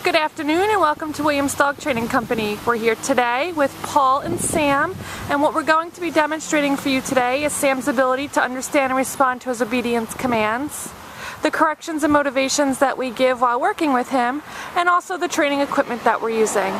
Good afternoon and welcome to Williams Dog Training Company. We're here today with Paul and Sam, and what we're going to be demonstrating for you today is Sam's ability to understand and respond to his obedience commands, the corrections and motivations that we give while working with him, and also the training equipment that we're using.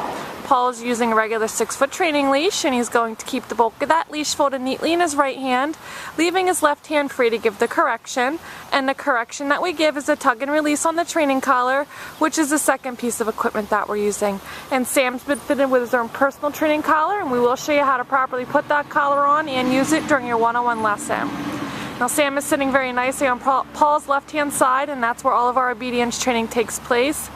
Paul is using a regular 6-foot training leash, and he's going to keep the bulk of that leash folded neatly in his right hand, leaving his left hand free to give the correction. And the correction that we give is a tug and release on the training collar, which is the second piece of equipment that we're using. And Sam's been fitted with his own personal training collar, and we will show you how to properly put that collar on and use it during your one-on-one lesson. Now Sam is sitting very nicely on Paul's left-hand side, and that's where all of our obedience training takes place.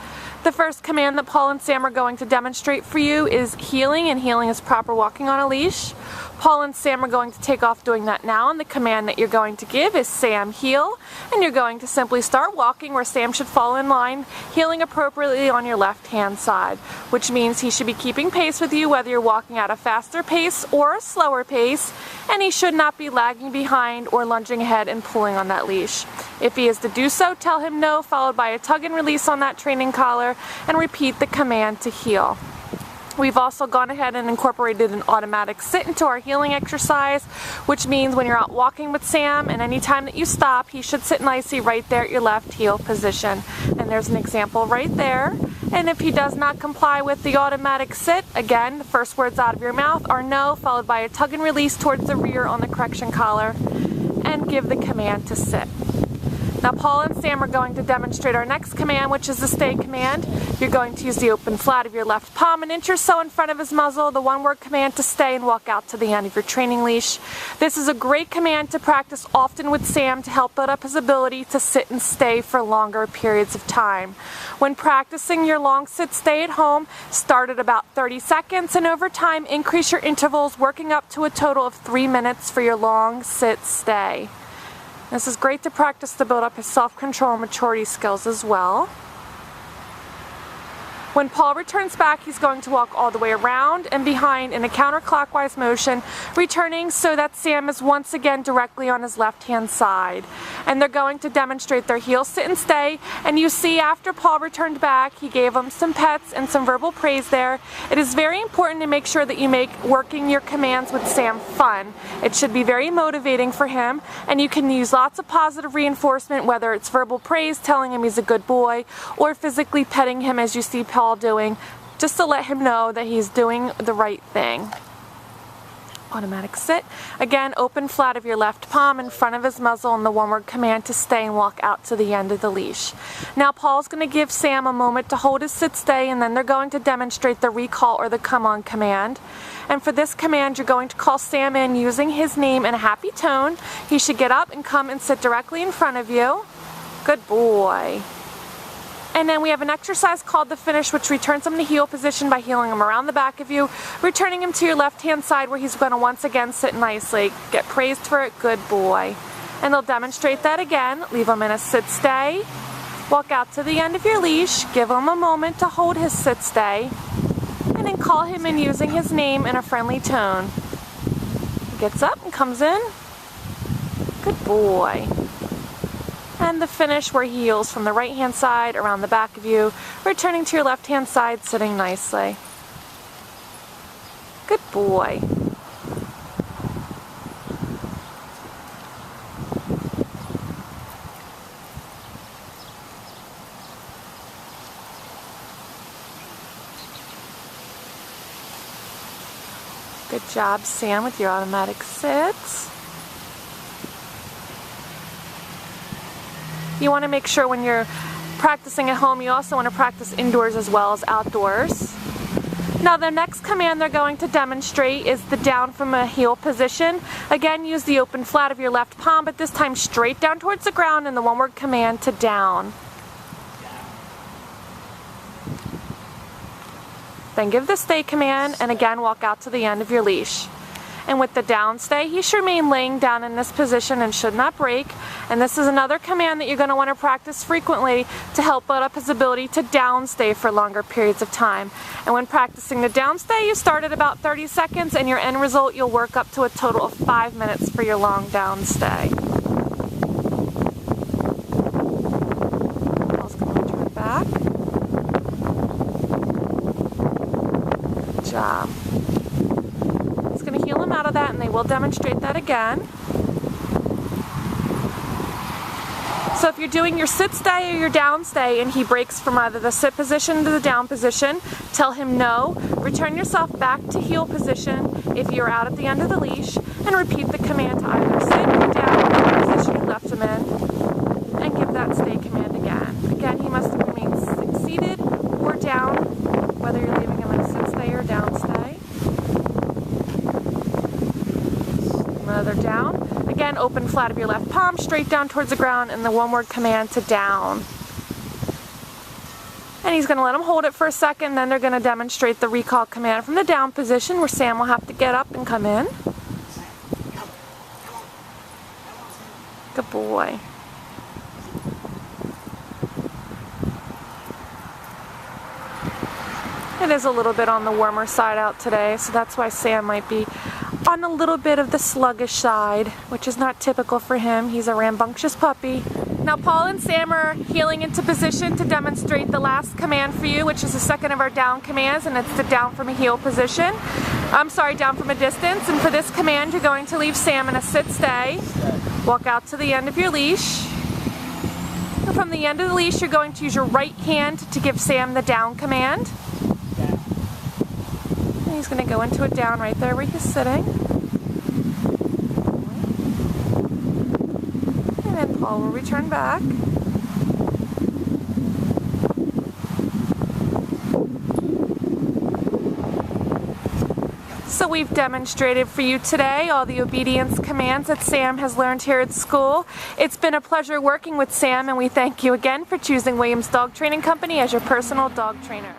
The first command that Paul and Sam are going to demonstrate for you is heeling, and heeling is proper walking on a leash. Paul and Sam are going to take off doing that now, and the command that you're going to give is Sam heel, and you're going to simply start walking where Sam should fall in line, heeling appropriately on your left hand side, which means he should be keeping pace with you whether you're walking at a faster pace or a slower pace, and he should not be lagging behind or lunging ahead and pulling on that leash. If he is to do so, tell him no, followed by a tug and release on that training collar, and repeat the command to heel. We've also gone ahead and incorporated an automatic sit into our heeling exercise, which means when you're out walking with Sam and anytime that you stop, he should sit nicely right there at your left heel position. And there's an example right there. And if he does not comply with the automatic sit, again, the first words out of your mouth are no, followed by a tug and release towards the rear on the correction collar, and give the command to sit. Now Paul and Sam are going to demonstrate our next command, which is the stay command. You're going to use the open flat of your left palm an inch or so in front of his muzzle, the one-word command to stay, and walk out to the end of your training leash. This is a great command to practice often with Sam to help build up his ability to sit and stay for longer periods of time. When practicing your long sit-stay at home, start at about 30 seconds, and over time increase your intervals, working up to a total of 3 minutes for your long sit-stay. This is great to practice to build up his self-control and maturity skills as well. When Paul returns back, he's going to walk all the way around and behind in a counterclockwise motion, returning so that Sam is once again directly on his left-hand side. And they're going to demonstrate their heel sit and stay. And you see after Paul returned back, he gave him some pets and some verbal praise there. It is very important to make sure that you make working your commands with Sam fun. It should be very motivating for him, and you can use lots of positive reinforcement, whether it's verbal praise, telling him he's a good boy, or physically petting him as you see Paul doing, just to let him know that he's doing the right thing. Automatic sit. Again, open flat of your left palm in front of his muzzle and the one-word command to stay and walk out to the end of the leash. Now Paul's going to give Sam a moment to hold his sit-stay, and then they're going to demonstrate the recall or the come-on command. And for this command, you're going to call Sam in using his name in a happy tone. He should get up and come and sit directly in front of you. Good boy. And then we have an exercise called the finish, which returns him to heel position by heeling him around the back of you, returning him to your left-hand side where he's going to once again sit nicely. Get praised for it, good boy. And they'll demonstrate that again. Leave him in a sit-stay. Walk out to the end of your leash. Give him a moment to hold his sit-stay. And then call him in using his name in a friendly tone. He gets up and comes in. Good boy. And the finish where he heels from the right hand side around the back of you, returning to your left hand side, sitting nicely. Good boy. Good job, Sam, with your automatic sits. You want to make sure when you're practicing at home, you also want to practice indoors as well as outdoors. Now the next command they're going to demonstrate is the down from a heel position. Again, use the open flat of your left palm, but this time straight down towards the ground, and the one-word command to down. Then give the stay command, and again walk out to the end of your leash. And with the down stay, he should remain laying down in this position and should not break. And this is another command that you're going to want to practice frequently to help build up his ability to down stay for longer periods of time. And when practicing the down stay, you start at about 30 seconds, and your end result, you'll work up to a total of 5 minutes for your long down stay. I was going to turn back. job. It's going to heel him out of that, and they will demonstrate that again. So if you're doing your sit stay or your down stay and he breaks from either the sit position to the down position, tell him no. Return yourself back to heel position if you're out at the end of the leash, and repeat the command to either sit or down in the position you left him in, and give that stay command again. Again, he must remain seated or down, whether you're leaving him in a sit stay or down stay. Another down. Again, open flat of your left palm, straight down towards the ground, and the one-word command to down. And he's going to let him hold it for a second, then they're going to demonstrate the recall command from the down position, where Sam will have to get up and come in. Good boy. It is a little bit on the warmer side out today, so that's why Sam might be on a little bit of the sluggish side, which is not typical for him. He's a rambunctious puppy. Now Paul and Sam are heeling into position to demonstrate the last command for you, which is the second of our down commands, and it's the down from a heel position. Down from a distance. And for this command, you're going to leave Sam in a sit stay. Walk out to the end of your leash. And from the end of the leash, you're going to use your right hand to give Sam the down command. And he's going to go into a down right there where he's sitting. And then Paul will return back. So we've demonstrated for you today all the obedience commands that Sam has learned here at school. It's been a pleasure working with Sam, and we thank you again for choosing Williams Dog Training Company as your personal dog trainer.